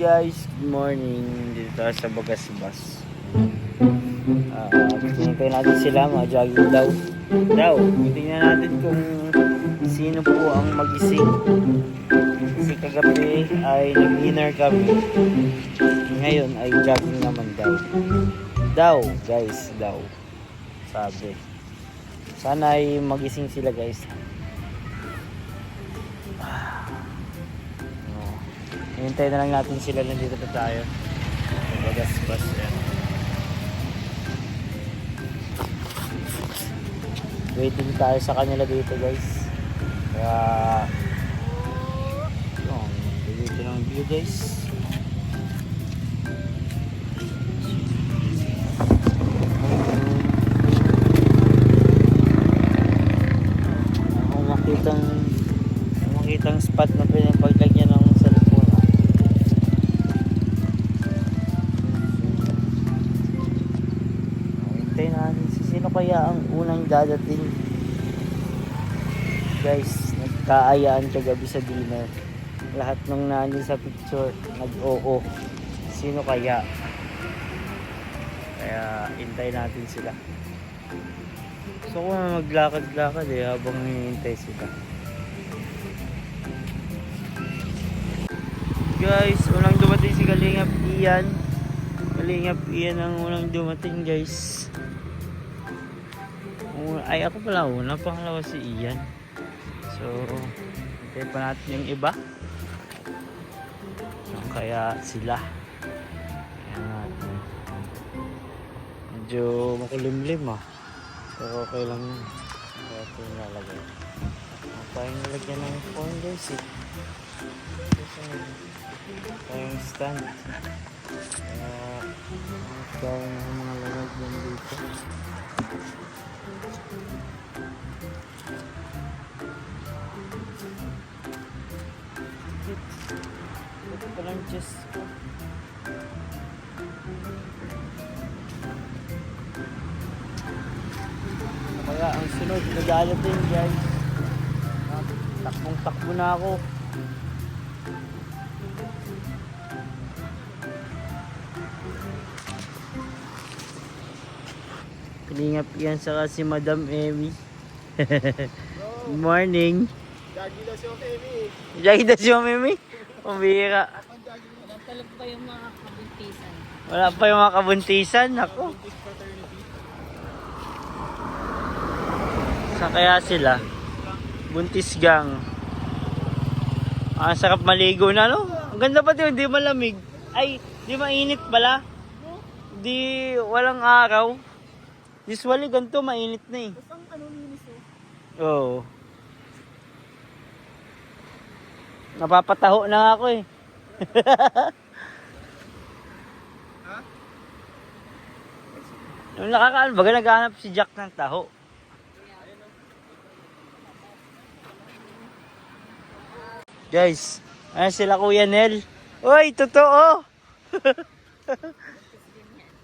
Guys, good morning. Dito tayo sa Bagasbas. Tingnan natin sila, mga jogging daw. Tingnan natin kung sino po ang magising. Kasi kagabi ay nag-dinner kami. Ngayon ay jogging naman daw. Guys. Sabi. Sana ay magising sila, guys. Hintay na lang natin sila, nandito pa tayo. Bagasbas yan. Waiting tayo sa kanila dito, guys. Kaya dito ng view, guys. Kung makitang spot na pinapaglagyan ng cellphone. Sino kaya ang unang dadating? Guys, nagkaayaan kagabi sa dinner. Lahat ng nandun sa picture nag-oo. Sino kaya? Kaya hintay natin sila. So kung maglakad-lakad habang hinihintay sila. Guys, unang dumating si Kalingap Ian. Kalingap Ian ang unang dumating, guys. Ay, ako pala una, pangalawa si Ian. So, hintay pa natin yung iba. Kaya sila. Ayan natin. Medyo makulimlim pero okay lang yun. Kaya ito yung lalagay. Tayong nalagyan ng phone, guys tayong stand. Kaya tayong mga lalagyan dito. Ito pa lang just kaya ang sunod nag-aalatin, guys. Takbong-takbo na ako. Kalingap yan saka si Madam Emmy. Good morning. Jogging daw si Emmy. Jogging daw si Emmy? Pambira. Talog pa yung mga kabuntisan. Wala pa yung mga kabuntisan. Ako. Saan kaya sila? Buntis gang. Ang sarap maligo na, no? Ang ganda pati, hindi malamig. Ay, di mainit pala. Di walang araw. Usually ganito mainit na eh. Basta ang linis Oo. Napapataho na ako eh. Ha? Nung nakakaan, baga naghahanap si Jack ng taho. Guys, ayan sila Kuya Nel. Uy, totoo!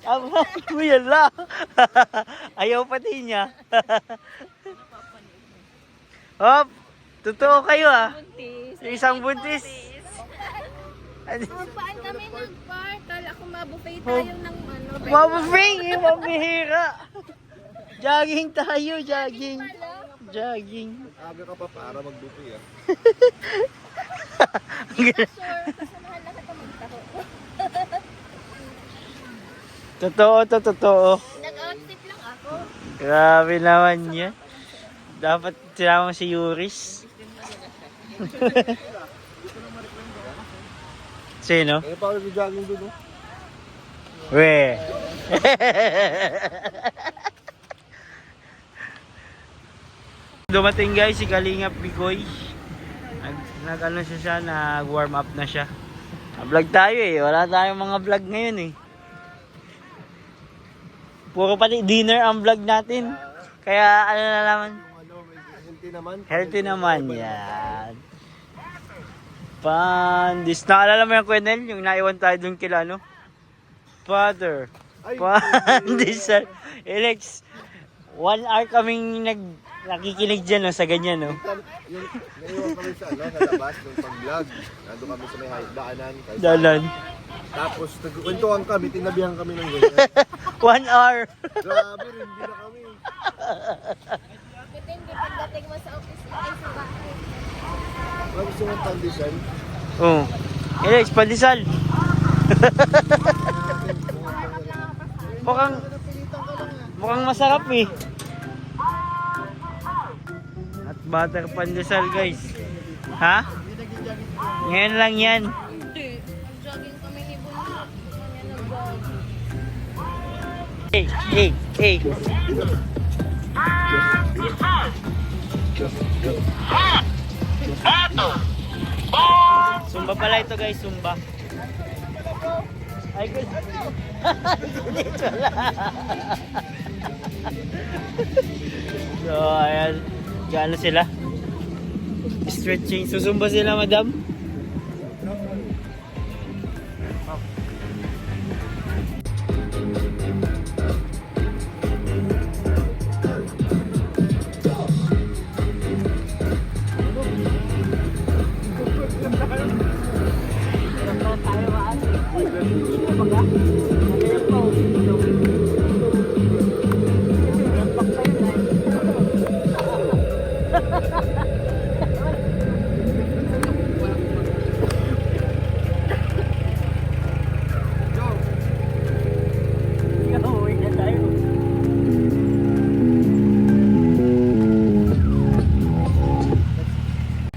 Aba, kuya la. Ayaw pati niya. Hop, totoo kayo Buntis. Yung isang buntis. Paan kami nag-park? Kala ko mabuffet tayo ng Mabufing, mabihira. Jogging tayo, jogging. Aga ka pa para mag-buffet Sure, kasi mahal na kita magtaho. Totoo. Nag-outfit lang ako. Grabe naman yan. Dapat sinama si Yuris. Sino? Kaya pa ako jogging doon. We. Dumating, guys, si Kalingap Bigoy. Nag-ano siya, nag-warm up na siya. Vlog tayo eh. Wala tayong mga vlog ngayon eh. Puro pati dinner ang vlog natin. Kaya ano na naman. Healthy naman. Healthy naman yan. Pandis. Naalala mo yung Kwenel? Yung naiwan tayo dun kila ano? Father. Pandis. Alex. 1 hour kaming nakikinig dyan, no, sa ganyan, no. Yung naiwan kami sa labas, nung pag-vlog. Nandun kami sa may daanan. Dalan. Tapos nagkukwentuhan kami, tinabihan kami ng ganyan. 1 hour. Grabe rin, hindi na kami. Buti hindi pagdating mo sa office ay sa bahay. Grabe siya ng condition. Oh. Alex, pandesal. mukhang, mukhang masarap eh. At butter pandesal guys. Ha? Ngayon lang yan. Hindi. Nag-jogging kami ni Bunso. Kanya nag-jogging. Hey. Zumba pala ito guys, Zumba. Ay, good. Dito lang. So, ayan. Gano sila? Stretching. Susumba sila, madam?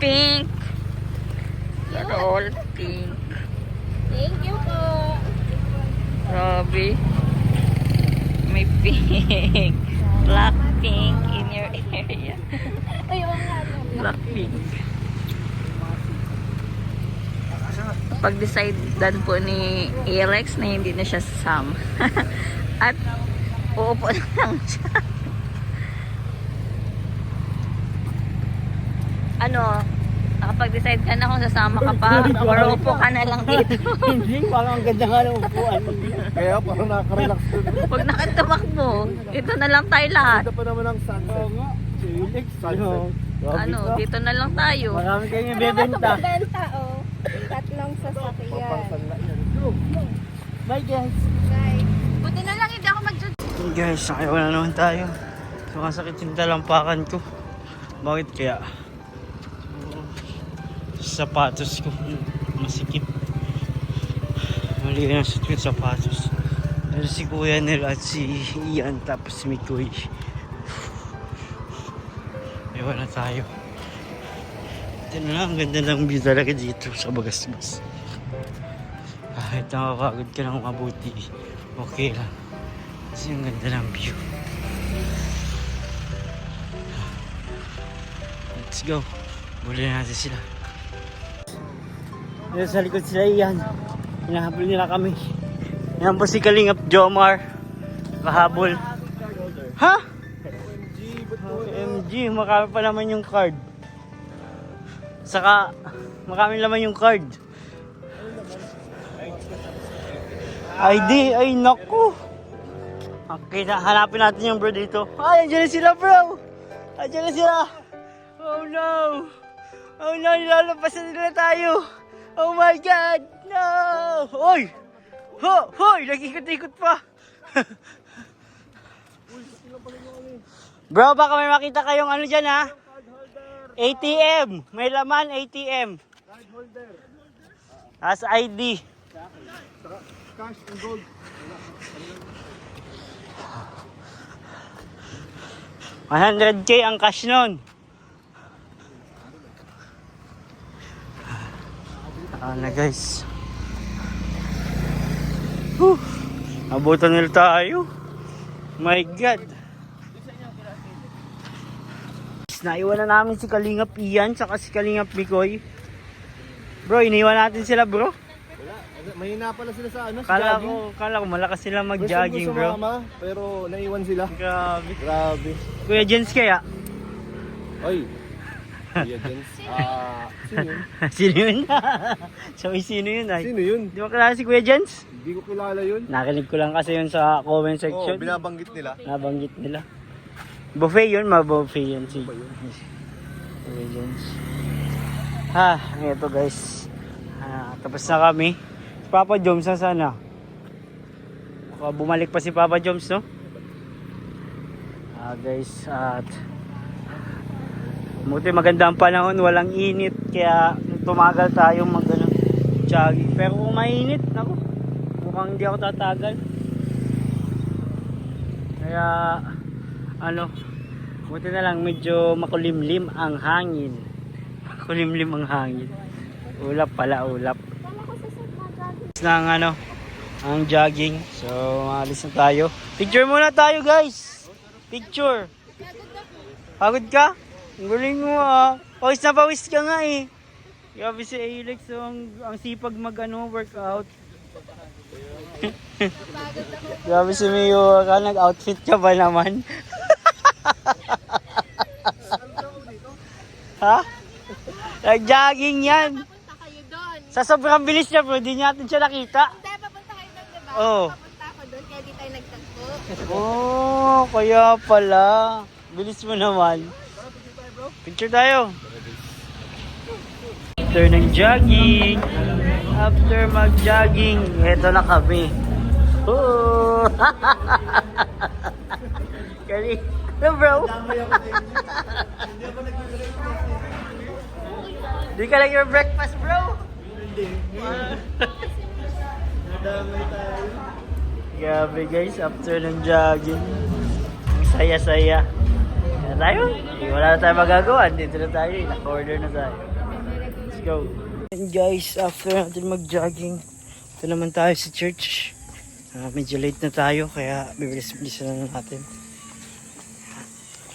Pink. They're all pink. Thank you po. Grabe. May pink. Black pink in your area. Ay, oo nga. no. Black pink. Pag-decidean po ni Alex na hindi na siya sasama. At uupo na lang siya. Ano, nakapag-decide ka na kung sasama ka pa or upo ka na lang dito. Hindi, parang ang ganda nga ng upuan. Kaya parang nakaka-relax dun. Huwag na kang tumakbo. Ito na lang tayo lahat. Ganda pa naman ang sunset. Felix, Sunset. Ano, dito na lang tayo. Marami kayong Ano ba ibebenta. ito benta, oh? Tatlong sasakyan. Papangsanla yan. Bye guys. Guys, buti na lang hindi ako mag-jogging. Guys, nakayaw na naman tayo. Sumasakit yung talampakan ko. Bakit kaya? Sapatos ko masikip. Mali na sa yung sapatos. Pero si Kuya Nel at si Ian tapos si Mikoy. Ewan na tayo. Ito na lang, ang ganda ng view talaga dito sa Bagasbas. Kahit nakakagod ka ng mabuti, okay lang. Kasi ang ganda ng view. Let's go. Bulin natin sila. Dito sa likod sila Ian. Hinahabol nila kami. Yan po si Kalingap Jomar. Kahabol. Ha? OMG, makami pa naman yung card. Saka, makami naman yung card. ID, ay naku. Okay, hanapin natin yung bro dito. Ay, andyan na sila bro. Andyan na sila. Oh no. Oh no, nilalabasan nila tayo. Oh my God. No. Oy. Hoy, nag-ikot-ikot pa. Bro, baka may makita kayong ano dyan ha. ATM. May laman ATM. Card holder. As ID. Cash and gold. 100K ang cash nun. Na guys. Abutan nila tayo. My God. Naiwan na namin si Kalingap Ian saka si Kalingap Mikoy. Bro, iniwan natin sila bro. Wala. Mahina pala sila sa ano, sa Kala ko malakas sila Gusto mag-jogging bro. sumama, pero naiwan sila. Grabe. Grabe. Kuya Jens kaya? Oy. Kuya Jens. Sino yun? Sino yun? Sabi sino yun ay? Sino yun? Di ba kilala si Kuya Jens? Hindi ko kilala yun. Nakinig ko lang kasi yun sa comment Oo, section. binabanggit nila. Nabanggit nila. Buffet yun, buffet yun. Si Buffet Jones. Ito guys. Tapos na kami. Si Papa Joms na sana. Baka bumalik pa si Papa Joms, no? Guys, at buti maganda ang panahon, walang init. Kaya tumagal tayo jogging. Pero kung mainit, naku, mukhang hindi ako tatagal. Kaya buti na lang medyo makulimlim ang hangin. Makulimlim ang hangin. Ulap pala, ulap. Ng ang jogging. So, maalis na tayo. Picture muna tayo, guys. Picture. Pagod ka? Ang galing mo Pawis na pawis ka nga eh. Grabe si Alex, so ang sipag workout. Grabe si Mio, nag-outfit ka ba naman? Ha? Nag-jogging yan. Papunta kayo doon. Sa sobrang bilis niya bro, di natin siya nakita. Hindi, papunta kayo doon, diba? Oo. Papunta ako doon, kaya di tayo nagtagpo. Oh, kaya pala. Bilis mo naman. Picture tayo. After ng jogging, after mag-jogging, eto na kami. Oh! Galing. Ano bro? Di ka lang your breakfast bro? Hindi. Nadamay tayo. Grabe guys, after ng jogging. Ang saya-saya. Kaya tayo, wala na tayo magagawa. Dito na tayo, naka-order na tayo. Let's go. And guys, after natin mag-jogging, ito naman tayo sa church. Medyo late na tayo, kaya bibilis-bilis na natin.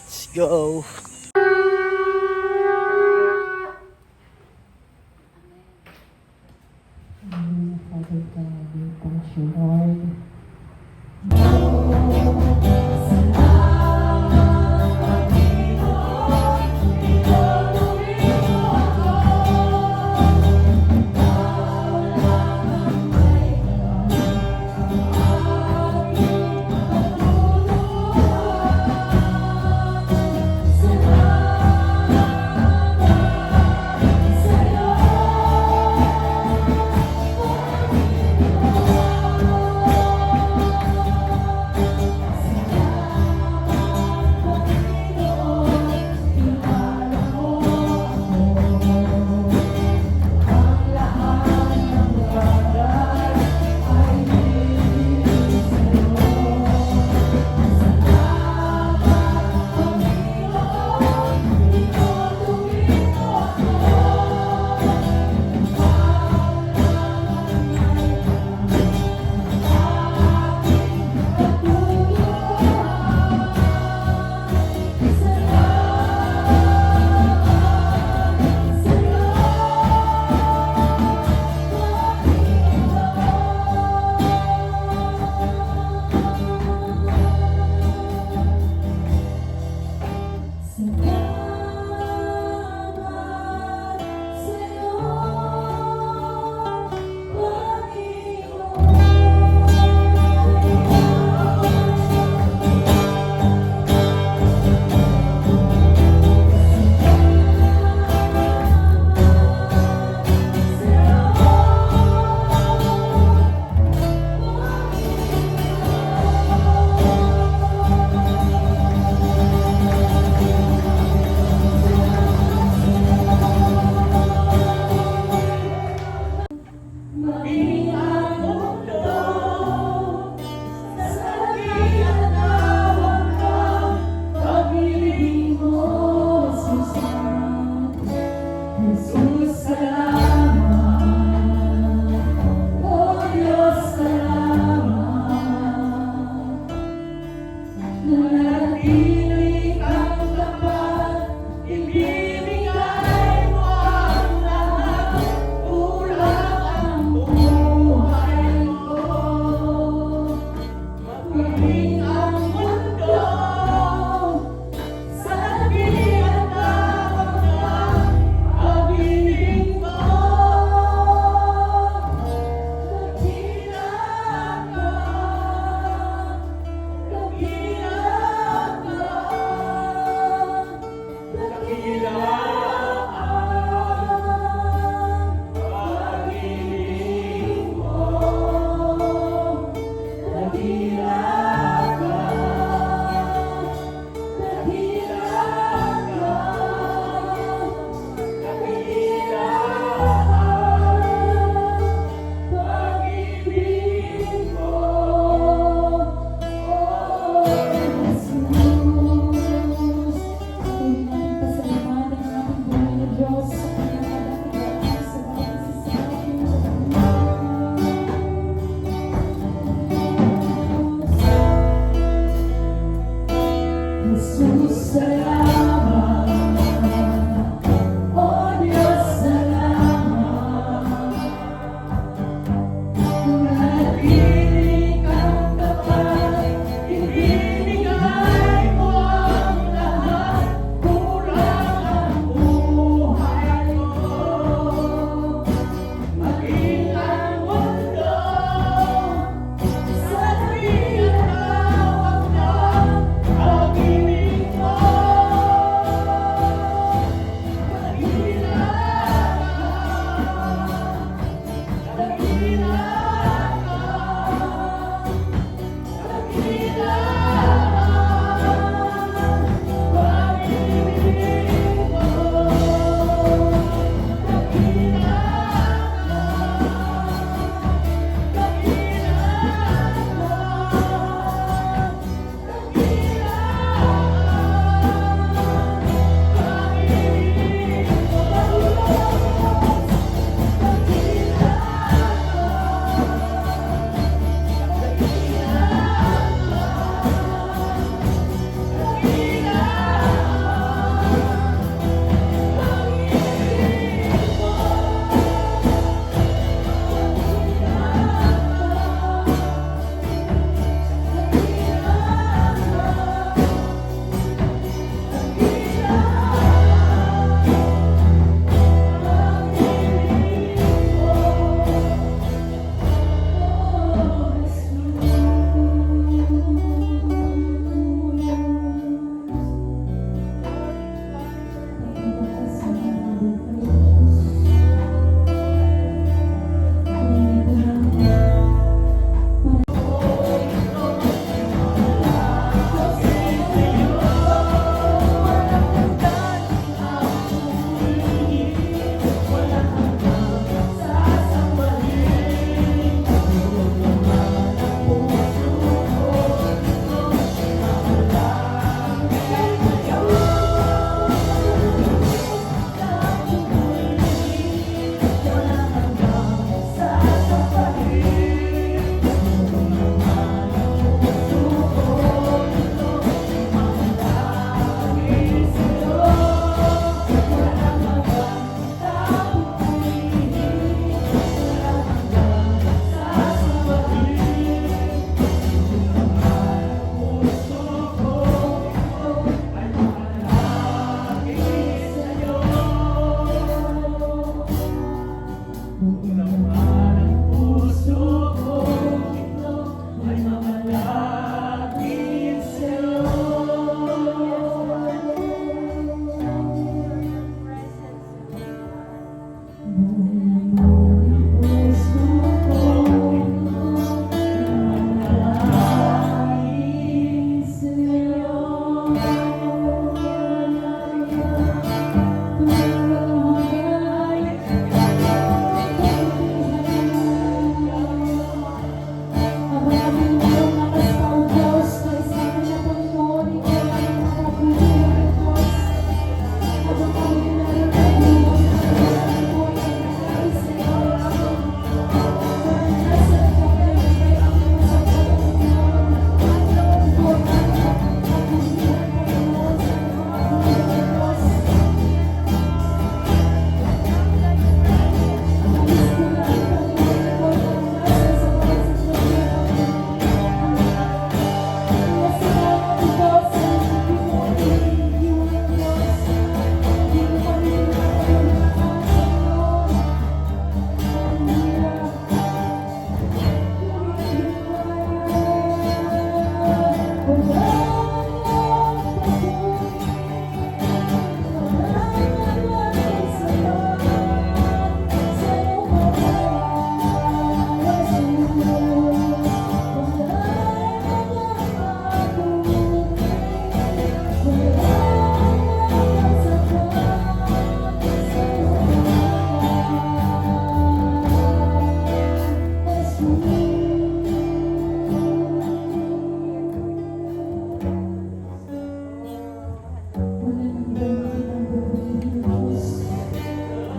Let's go.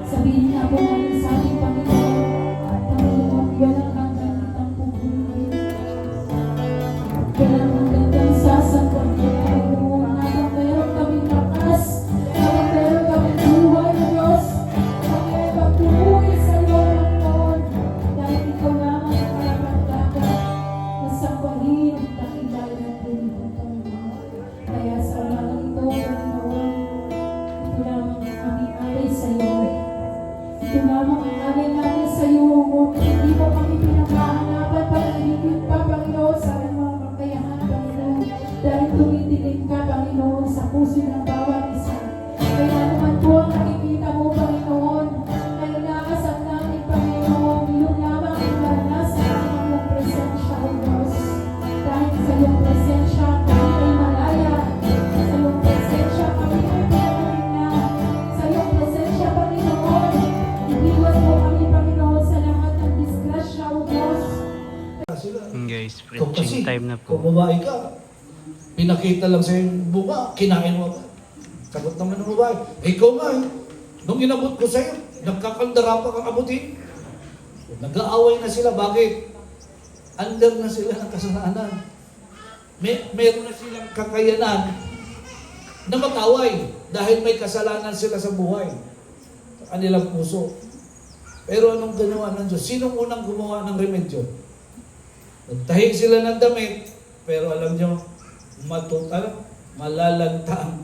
Sabihin niya po namin sa ating Panginoon, Panginoon, yan ang kagandang pupunin. Yan ang magandang sasagot niya, Panginoon, habang meron kaming lakas, habang meron kaming buhay na Diyos, kami ay pagpupuri sa iyo, Panginoon, dahil ikaw lamang ang karapat-dapat na sambahin ang dakilan ng Panginoon, Panginoon. Kaya sa aralang ito, Panginoon, ito lamang ang aming alay sa iyo. Ito lamang ang alay namin sa iyo, ngunit hindi mo kami pinakahanapan, panahigit pa, Panginoon, sa aming mga kakayahan, Panginoon. Dahil tumitingin ka, Panginoon, sa puso ng bawat isa. Kaya naman po ang nakikita mo, Panginoon, ay inaasam namin, Panginoon, yun lamang ang maranasan ng iyong presensya, O Diyos. Dahil sa iyong presensya, kami ay malaya. Sa iyong presensya, kami ay pinagalingan. Sa iyong presensya, Panginoon, iniwan mo kami, Panginoon, sa lahat ng disgrasya, O Diyos. Sila. Guys, Ikaw kasi, preaching time na kung po. babae ka, pinakita lang sa yung buka, kinain mo. Sagot naman ng babae, ikaw nga eh. Nung inabot ko sa'yo, nagkakaldara pa kang abutin. Nag-aaway na sila, bakit? Under na sila ng kasalanan. Meron na silang kakayanan na mag-away dahil may kasalanan sila sa buhay, sa kanilang puso. Pero anong ginawa ng Diyos? Sinong unang gumawa ng remedyo? Nagtahi sila ng damit, pero alam nyo, malalanta ang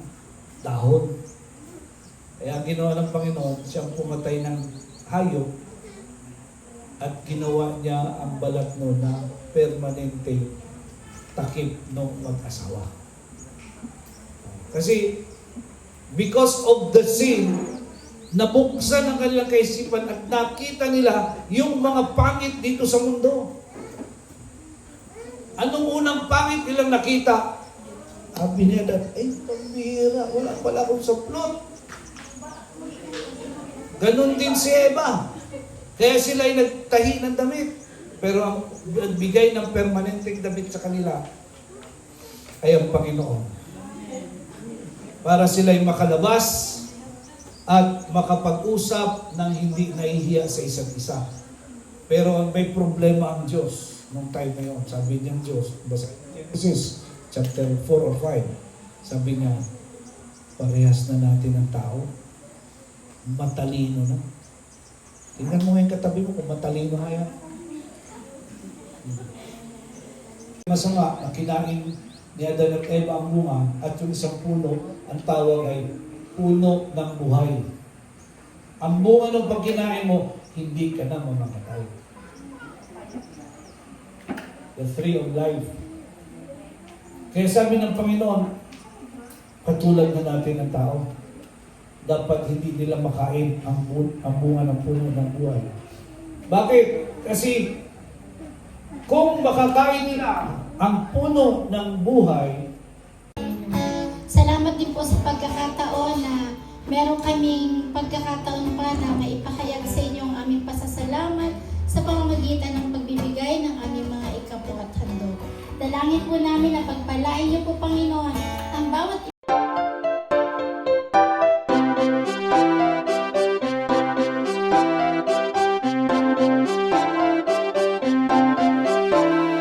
dahon. Kaya ang ginawa ng Panginoon, siyang pumatay ng hayop at ginawa niya ang balat no na permanente takip ng mag-asawa. Kasi because of the sin, nabuksan ang kanilang kaisipan at nakita nila yung mga pangit dito sa mundo. Anong unang pangit nilang nakita? Sabi niya, ay, pambihira, wala pala akong saplot. Ganon din si Eva. Kaya sila ay nagtahi ng damit. Pero ang nagbigay ng permanenteng damit sa kanila ay ang Panginoon. Para sila ay makalabas at makapag-usap ng hindi nahihiya sa isa't isa. Pero may problema ang Diyos nung time na yun. Sabi niya ang Diyos, basa Genesis chapter 4 or 5, sabi niya, parehas na natin ang tao. Matalino na. Tingnan mo yung katabi mo kung matalino nga yan. Masama na kinain ni Adan at Eva ang bunga at yung isang puno, ang tawag ay puno ng buhay. Ang bunga ng pagkinain mo, hindi ka na mamamatay. The tree of life. Kaya sabi ng Panginoon, katulad na natin ang tao. dapat hindi nila makain ang bunga ng puno ng buhay. Bakit? Kasi kung makakain nila ang puno ng buhay, Salamat din po sa pagkakataon na meron kaming pagkakataon pa na maipahayag sa inyo ang aming pasasalamat sa pamamagitan ng pagbibigay ng aming mga ikapo at handog. Dalangin po namin na pagpalain niyo po, Panginoon, ang bawat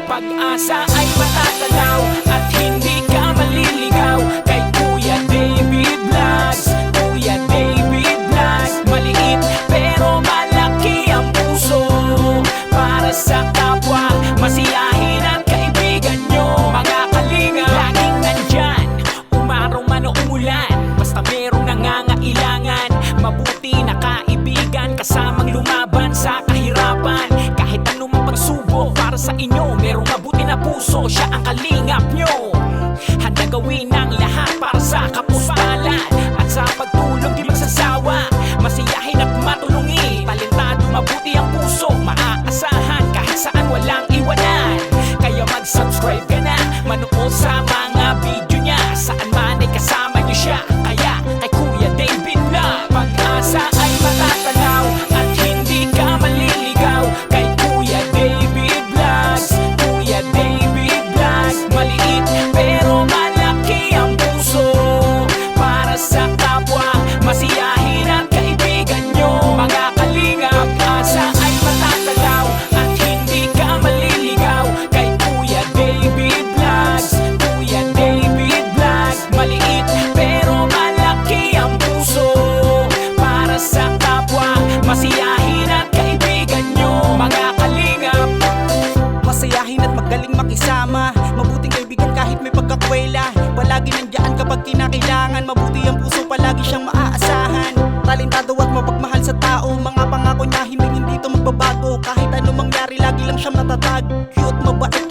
Pag-asa ay matatanaw at hindi ka maliligaw kay Kuya David Vlogs. Kuya David Vlogs, maliit pero malaki ang puso para sa kapwa, masiyahin at kaibigan nyo. Mga kalinga, laging nandyan, umaraw man o umulan, basta merong nangangailangan. Mabuti na kaibigan, kasamang lumaban sa kahirapan. Kahit anumang pagsubok para sa inyo, merong mabuti na puso, siya ang kalingap nyo. Handa gawin ang lahat para sa kapuspalan at sa pagtulong di magsasawa, masiyahin at matulungin. Talentado, mabuti ang puso, maaasahan kahit saan walang iwanan. Kaya mag-subscribe ka na, manood sa mga video niya, saan man ay kasama niyo siya. Kaya kay Kuya David Vlog, pag-asa ay matatanaw at hindi ka maliligaw kay Kuya David Vlogs. Kuya David Vlogs, maliit pero malaki ang puso para sa kapwa, masiyahin at kaibigan nyo. Mga kalinga, pag-asa ay matatanaw at hindi ka maliligaw kay Kuya David Vlogs. Kuya David Vlogs, maliit pero malaki ang puso para sa kapwa, masiyahin at kaibigan nyo. Mga kalingap, masayahin at magaling makisama, mabuting kaibigan kahit may pagkakwela. Palagi nandiyan kapag kinakailangan, mabuti ang puso, palagi siyang maaasahan. Talentado at mapagmahal sa tao, mga pangako niya hindi to magbabago. Kahit anong mangyari, lagi lang siyang matatag. Cute, mabait,